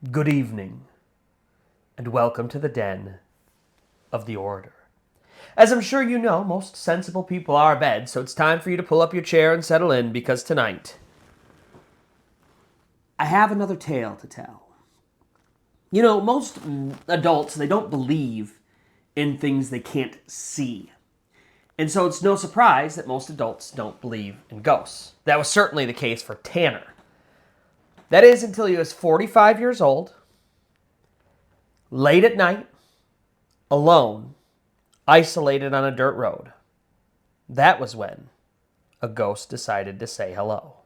Good evening, and welcome to the den of the Orator. As I'm sure you know, most sensible people are abed, so it's time for you to pull up your chair and settle in, because tonight I have another tale to tell. You know, most adults, they don't believe in things they can't see. And so it's no surprise that most adults don't believe in ghosts. That was certainly the case for Tanner. That is until he was 45 years old, late at night, alone, isolated on a dirt road. That was when a ghost decided to say hello.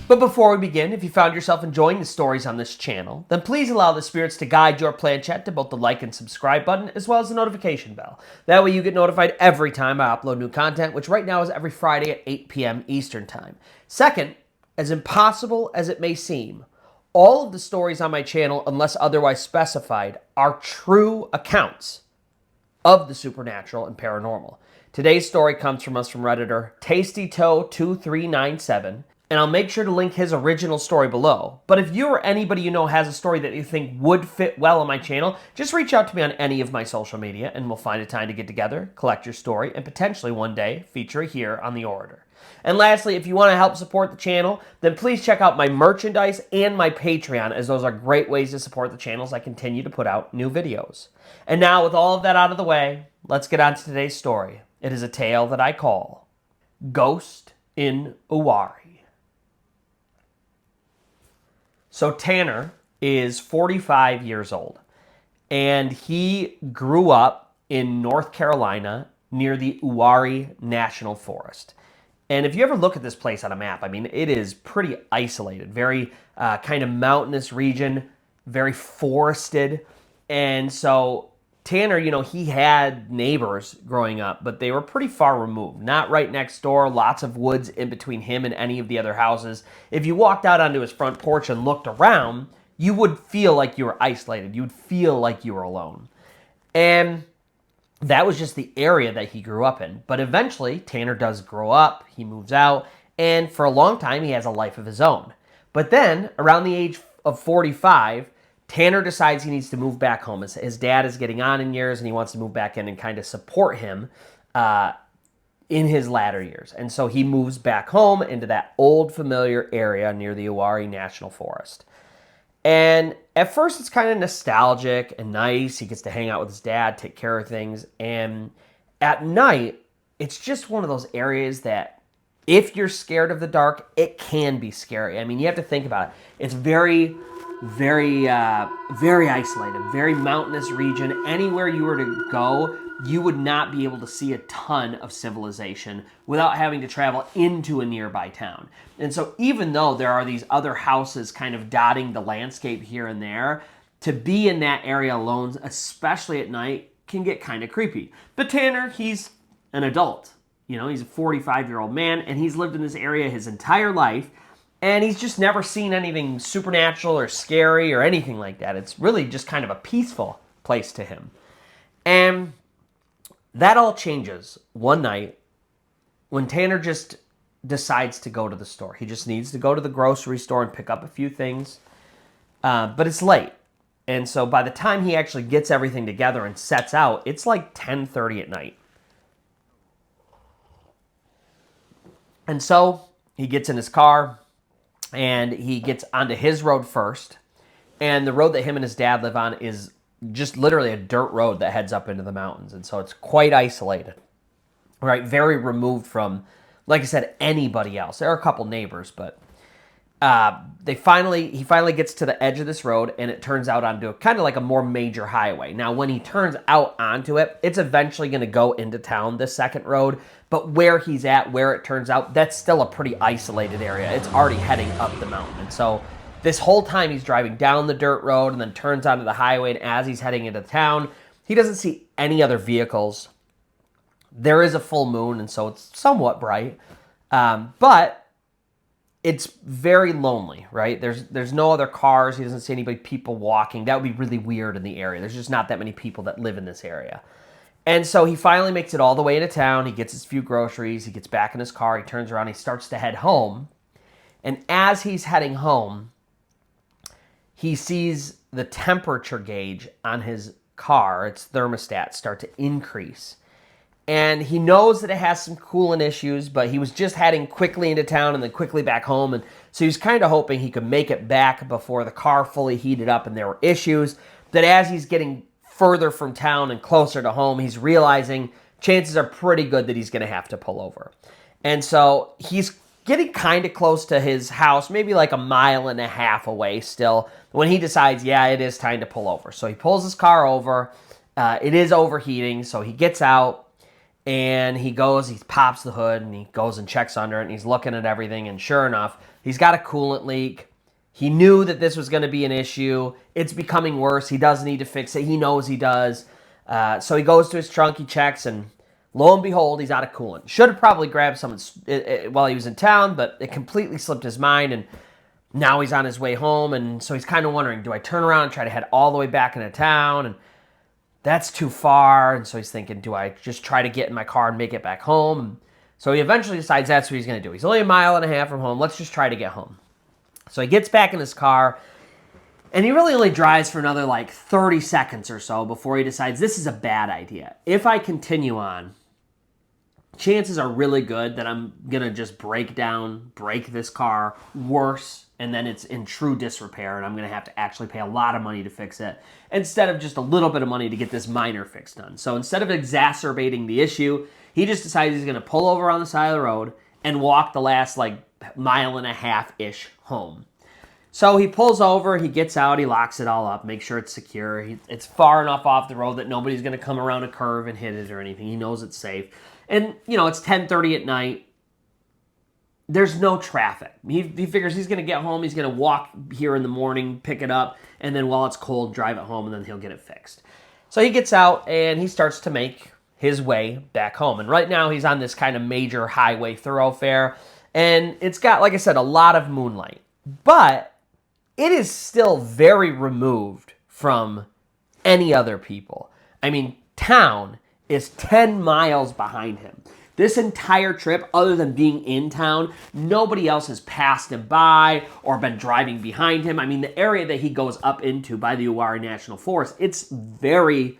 But before we begin, if you found yourself enjoying the stories on this channel, then please allow the spirits to guide your planchette to both the like and subscribe button, as well as the notification bell. That way you get notified every time I upload new content, which right now is every Friday at 8 p.m. Eastern Time. Second, as impossible as it may seem, all of the stories on my channel, unless otherwise specified, are true accounts of the supernatural and paranormal. Today's story comes from Redditor TastyToe2397, and I'll make sure to link his original story below. But if you or anybody you know has a story that you think would fit well on my channel, just reach out to me on any of my social media, and we'll find a time to get together, collect your story, and potentially one day feature it here on The Orator. And lastly, if you want to help support the channel, then please check out my merchandise and my Patreon, as those are great ways to support the channel as I continue to put out new videos. And now, with all of that out of the way, let's get on to today's story. It is a tale that I call Ghost in Uwharrie. So Tanner is 45 years old, and he grew up in North Carolina near the Uwharrie National Forest. And if you ever look at this place on a map, I mean, it is pretty isolated, very kind of mountainous region, very forested. And so Tanner, you know, he had neighbors growing up, but they were pretty far removed, not right next door, lots of woods in between him and any of the other houses. If you walked out onto his front porch and looked around, you would feel like you were isolated. You would feel like you were alone. And that was just the area that he grew up in. But eventually, Tanner does grow up, he moves out, and for a long time, he has a life of his own. But then, around the age of 45, Tanner decides he needs to move back home. His dad is getting on in years, and he wants to move back in and kind of support him in his latter years. And so he moves back home into that old familiar area near the Uwharrie National Forest. And at first, it's kind of nostalgic and nice. He gets to hang out with his dad, take care of things. And at night, it's just one of those areas that if you're scared of the dark, it can be scary. I mean, you have to think about it. It's very isolated, very mountainous region. Anywhere you were to go, you would not be able to see a ton of civilization without having to travel into a nearby town. And so even though there are these other houses kind of dotting the landscape here and there, to be in that area alone, especially at night, can get kind of creepy. But Tanner, he's an adult. You know, he's a 45-year-old man, and he's lived in this area his entire life. And he's just never seen anything supernatural or scary or anything like that. It's really just kind of a peaceful place to him. And that all changes one night when Tanner just decides to go to the store. He just needs to go to the grocery store and pick up a few things. But it's late. And so by the time he actually gets everything together and sets out, it's like 10:30 at night. And so he gets in his car, and he gets onto his road first. And the road that him and his dad live on is just literally a dirt road that heads up into the mountains. And so it's quite isolated, right? Very removed from, like I said, anybody else. There are a couple neighbors, but he finally gets to the edge of this road, and it turns out onto kind of like a more major highway. Now, when he turns out onto it, it's eventually going to go into town, this second road. But where he's at, where it turns out, that's still a pretty isolated area. It's already heading up the mountain. And so this whole time he's driving down the dirt road and then turns onto the highway, and as he's heading into town, he doesn't see any other vehicles. There is a full moon, and so it's somewhat bright. But it's very lonely, right? There's no other cars. He doesn't see anybody, people walking. That would be really weird in the area. There's just not that many people that live in this area. And so he finally makes it all the way into town. He gets his few groceries. He gets back in his car. He turns around. He starts to head home. And as he's heading home, he sees the temperature gauge on his car, its thermostat, start to increase. And he knows that it has some coolant issues, but he was just heading quickly into town and then quickly back home. And so he's kind of hoping he could make it back before the car fully heated up and there were issues. That as he's getting further from town and closer to home, he's realizing chances are pretty good that he's going to have to pull over. And so he's getting kind of close to his house, maybe like 1.5 miles away still, when he decides, yeah, it is time to pull over. So he pulls his car over. It is overheating, so he gets out and he pops the hood and he goes and checks under it and he's looking at everything, and sure enough, he's got a coolant leak. He knew that this was going to be an issue. It's becoming worse. He does need to fix it. He knows he does. So he goes to his trunk, he checks, and lo and behold, he's out of coolant. Should have probably grabbed some while he was in town, but it completely slipped his mind, and now he's on his way home, and so he's kind of wondering, do I turn around and try to head all the way back into town? And that's too far, and so he's thinking, do I just try to get in my car and make it back home? And so he eventually decides that's what he's going to do. He's only 1.5 miles from home. Let's just try to get home. So he gets back in his car, and he really only drives for another like 30 seconds or so before he decides this is a bad idea. If I continue on, chances are really good that I'm going to just break this car worse, and then it's in true disrepair, and I'm going to have to actually pay a lot of money to fix it instead of just a little bit of money to get this minor fix done. So instead of exacerbating the issue, he just decides he's going to pull over on the side of the road and walk the last like 1.5 miles-ish home. So he pulls over, he gets out, he locks it all up, makes sure it's secure. It's far enough off the road that nobody's going to come around a curve and hit it or anything. He knows it's safe. And, it's 10:30 at night. There's no traffic. He figures he's going to get home, he's going to walk here in the morning, pick it up, and then while it's cold, drive it home, and then he'll get it fixed. So he gets out, and he starts to make his way back home. And right now, he's on this kind of major highway thoroughfare, and it's got, like I said, a lot of moonlight. But it is still very removed from any other people. I mean, town is 10 miles behind him. This entire trip, other than being in town, nobody else has passed him by or been driving behind him. I mean, the area that he goes up into by the Uwharrie National Forest, it's very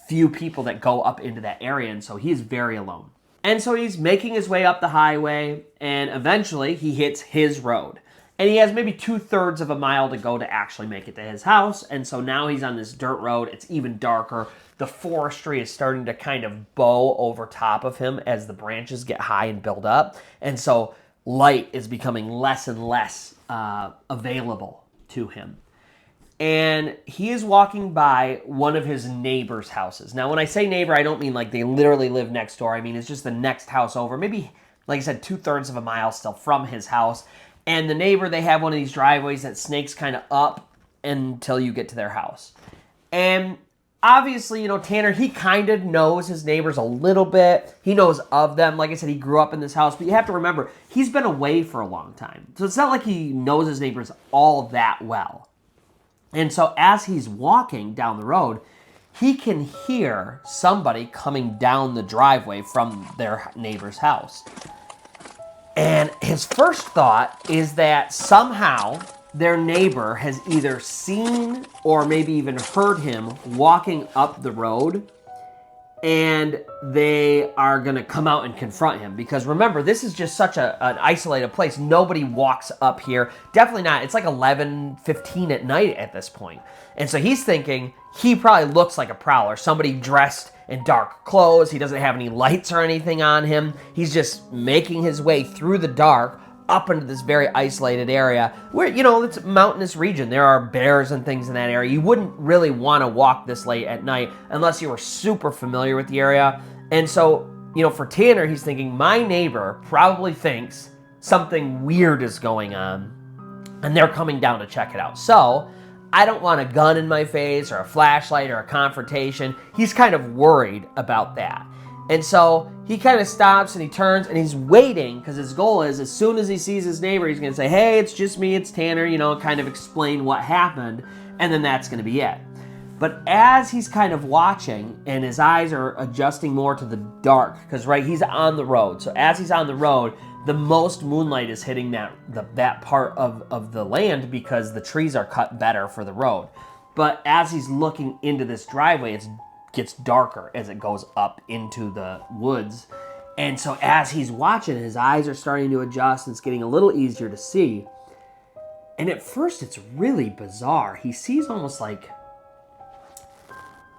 few people that go up into that area, and so he's very alone. And so he's making his way up the highway, and eventually he hits his road. And he has maybe 2/3 of a mile to go to actually make it to his house. And so now he's on this dirt road. It's even darker. The forestry is starting to kind of bow over top of him as the branches get high and build up. And so light is becoming less and less available to him. And he is walking by one of his neighbor's houses. Now, when I say neighbor, I don't mean like they literally live next door. I mean, it's just the next house over. Maybe, like I said, 2/3 of a mile still from his house. And the neighbor, they have one of these driveways that snakes kind of up until you get to their house. And obviously, Tanner, he kind of knows his neighbors a little bit. He knows of them. Like I said, he grew up in this house. But you have to remember, he's been away for a long time. So it's not like he knows his neighbors all that well. And so as he's walking down the road, he can hear somebody coming down the driveway from their neighbor's house. And his first thought is that somehow their neighbor has either seen or maybe even heard him walking up the road, and they are going to come out and confront him. Because remember, this is just such an isolated place. Nobody walks up here. Definitely not. It's like 11:15 at night at this point. And so he's thinking he probably looks like a prowler, somebody dressed in dark clothes. He doesn't have any lights or anything on him. He's just making his way through the dark up into this very isolated area where, it's a mountainous region. There are bears and things in that area. You wouldn't really want to walk this late at night unless you were super familiar with the area. And so, for Tanner, he's thinking, my neighbor probably thinks something weird is going on and they're coming down to check it out. So I don't want a gun in my face or a flashlight or a confrontation. He's kind of worried about that. And so he kind of stops and he turns and he's waiting because his goal is as soon as he sees his neighbor, he's going to say, hey, it's just me, it's Tanner, kind of explain what happened. And then that's going to be it. But as he's kind of watching and his eyes are adjusting more to the dark, because he's on the road. So as he's on the road, the most moonlight is hitting that part of the land because the trees are cut better for the road. But as he's looking into this driveway, it gets darker as it goes up into the woods. And so as he's watching, his eyes are starting to adjust and it's getting a little easier to see. And at first it's really bizarre. He sees almost like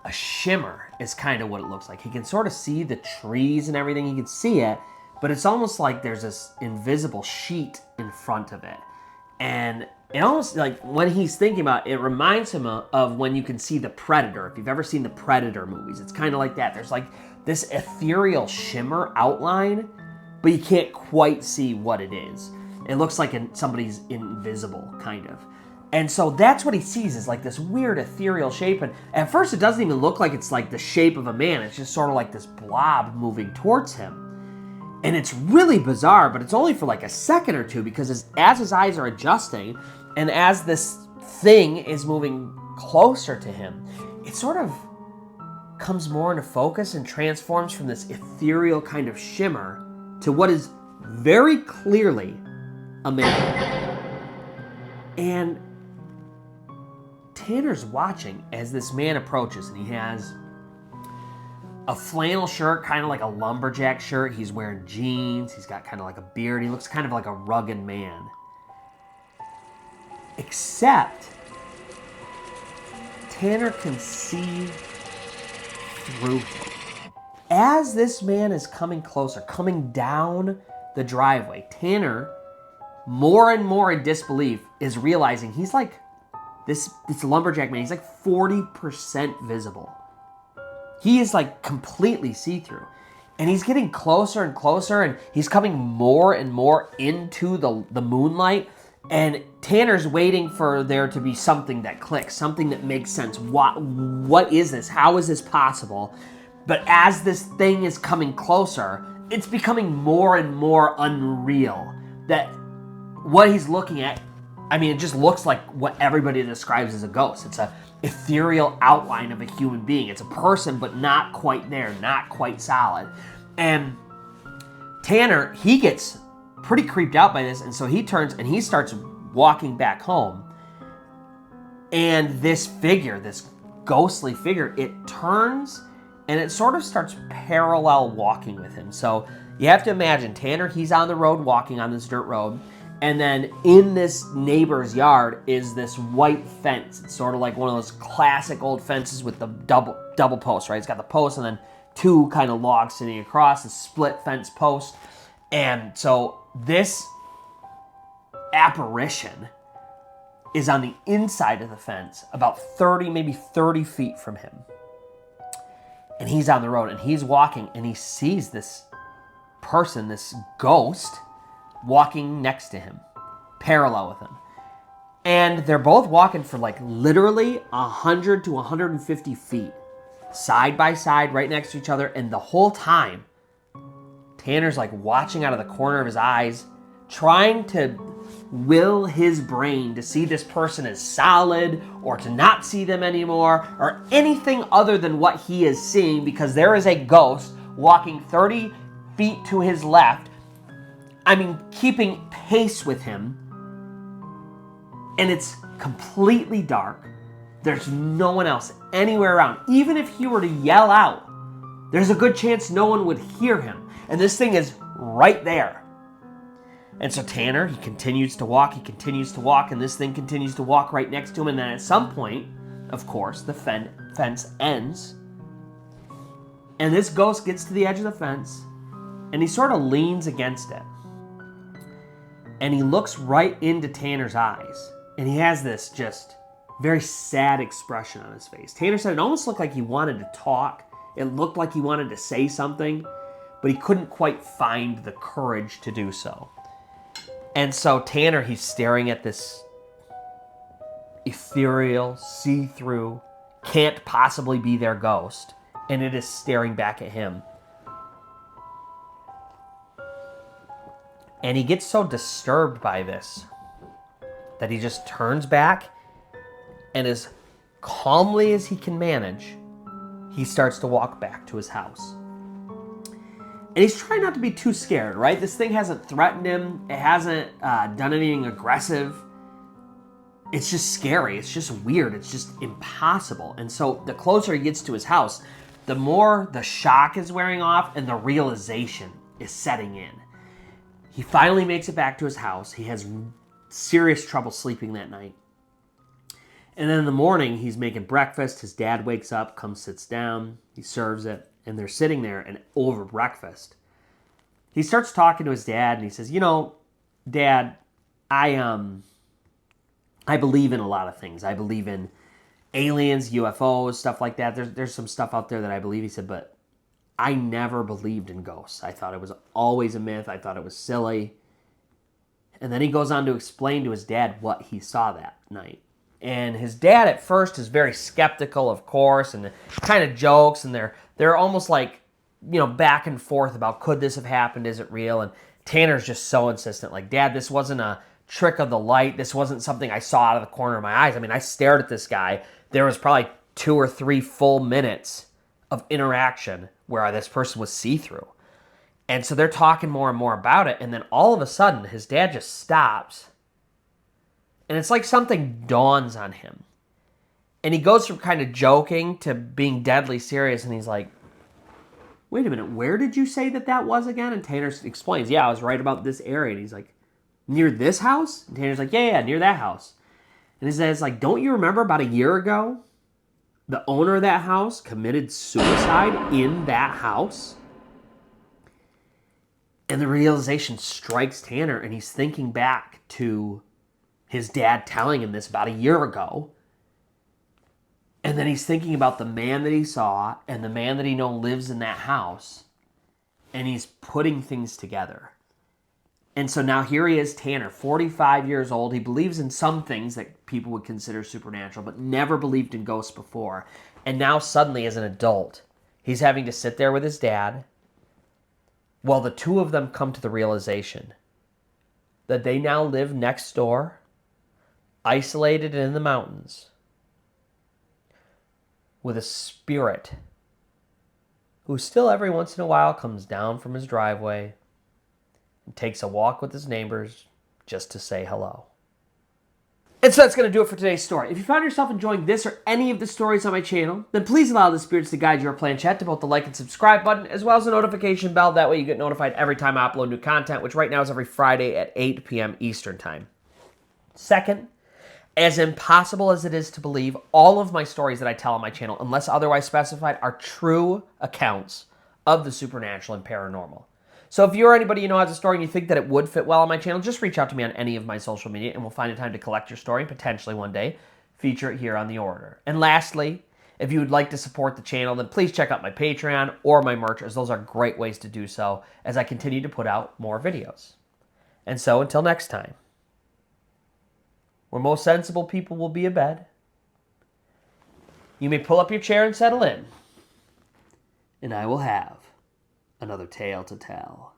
a shimmer is kind of what it looks like. He can sort of see the trees and everything. He can see it, but it's almost like there's this invisible sheet in front of it. And it almost like when he's thinking about it, it reminds him of when you can see The Predator. If you've ever seen the Predator movies, it's kind of like that. There's like this ethereal shimmer outline, but you can't quite see what it is. It looks like somebody's invisible, kind of. And so that's what he sees is like this weird ethereal shape. And at first it doesn't even look like it's like the shape of a man. It's just sort of like this blob moving towards him. And it's really bizarre, but it's only for like a second or two because as his eyes are adjusting and as this thing is moving closer to him, it sort of comes more into focus and transforms from this ethereal kind of shimmer to what is very clearly a man. And Tanner's watching as this man approaches, and he has a flannel shirt, kind of like a lumberjack shirt. He's wearing jeans. He's got kind of like a beard. He looks kind of like a rugged man. Except Tanner can see through him. As this man is coming closer, coming down the driveway, Tanner, more and more in disbelief, is realizing he's like this lumberjack man. He's like 40% visible. He is like completely see-through. And he's getting closer and closer, and he's coming more and more into the moonlight. And Tanner's waiting for there to be something that clicks, something that makes sense. What is this? How is this possible? But as this thing is coming closer, it's becoming more and more unreal. That what he's looking at, I mean, it just looks like what everybody describes as a ghost. It's a ethereal outline of a human being. It's a person, but not quite there, not quite solid. And Tanner, he gets pretty creeped out by this, and so he turns and he starts walking back home. And this figure, this ghostly figure, it turns and it sort of starts parallel walking with him. So you have to imagine Tanner, he's on the road walking on this dirt road. And then in this neighbor's yard is this white fence. It's sort of like one of those classic old fences with the double posts, right? It's got the post and then two kind of logs sitting across, a split fence post. And so this apparition is on the inside of the fence, about 30, maybe 30 feet from him. And he's on the road and he's walking and he sees this person, this ghost, walking next to him, parallel with him. And they're both walking for like literally 100 to 150 feet, side by side, right next to each other. And the whole time, Tanner's like watching out of the corner of his eyes, trying to will his brain to see this person as solid or to not see them anymore or anything other than what he is seeing, because there is a ghost walking 30 feet to his left. I mean, keeping pace with him, and it's completely dark. There's no one else anywhere around. Even if he were to yell out, there's a good chance no one would hear him. And this thing is right there. And so Tanner, he continues to walk, and this thing continues to walk right next to him. And then at some point, of course, the fence ends. And this ghost gets to the edge of the fence, and he sort of leans against it. And he looks right into Tanner's eyes. And he has this just very sad expression on his face. Tanner said it almost looked like he wanted to talk. It looked like he wanted to say something, but he couldn't quite find the courage to do so. And so Tanner, he's staring at this ethereal, see-through, can't possibly be their ghost, and it is staring back at him. And he gets so disturbed by this that he just turns back, and as calmly as he can manage, he starts to walk back to his house. And he's trying not to be too scared, right? This thing hasn't threatened him. It hasn't done anything aggressive. It's just scary. It's just weird. It's just impossible. And so the closer he gets to his house, the more the shock is wearing off and the realization is setting in. He finally makes it back to his house. He has serious trouble sleeping that night. And then in the morning, he's making breakfast. His dad wakes up, comes, sits down. He serves it, and they're sitting there, and over breakfast, he starts talking to his dad, and he says, Dad, I believe in a lot of things. I believe in aliens, UFOs, stuff like that. There's some stuff out there that I believe. He said, but I never believed in ghosts. I thought it was always a myth. I thought it was silly. And then he goes on to explain to his dad what he saw that night. And his dad at first is very skeptical, of course, and kind of jokes, and they're almost like, back and forth about, could this have happened? Is it real? And Tanner's just so insistent, like, Dad, this wasn't a trick of the light. This wasn't something I saw out of the corner of my eyes. I mean, I stared at this guy. There was probably 2 or 3 full minutes of interaction where this person was see-through. And so they're talking more and more about it, and then all of a sudden, his dad just stops. And it's like something dawns on him. And he goes from kind of joking to being deadly serious, and he's like, wait a minute, where did you say that was again? And Tanner explains, I was right about this area. And he's like, near this house? And Tanner's like, yeah, near that house. And his dad's like, don't you remember about a year ago, the owner of that house committed suicide in that house? And the realization strikes Tanner, and he's thinking back to his dad telling him this about a year ago. And then he's thinking about the man that he saw and the man that he knows lives in that house. And he's putting things together. And so now here he is, Tanner, 45 years old. He believes in some things that people would consider supernatural, but never believed in ghosts before. And now suddenly as an adult, he's having to sit there with his dad while the two of them come to the realization that they now live next door, isolated in the mountains, with a spirit who still every once in a while comes down from his driveway and takes a walk with his neighbors just to say hello. And so that's going to do it for today's story. If you found yourself enjoying this or any of the stories on my channel, then please allow the spirits to guide your planchette to both the like and subscribe button, as well as the notification bell. That way you get notified every time I upload new content, which right now is every Friday at 8 p.m. Eastern Time. Second, as impossible as it is to believe, all of my stories that I tell on my channel, unless otherwise specified, are true accounts of the supernatural and paranormal. So if you're anybody has a story and you think that it would fit well on my channel, just reach out to me on any of my social media and we'll find a time to collect your story and potentially one day feature it here on The Orator. And lastly, if you would like to support the channel, then please check out my Patreon or my merch, as those are great ways to do so as I continue to put out more videos. And so until next time, where most sensible people will be abed, you may pull up your chair and settle in, and I will have another tale to tell.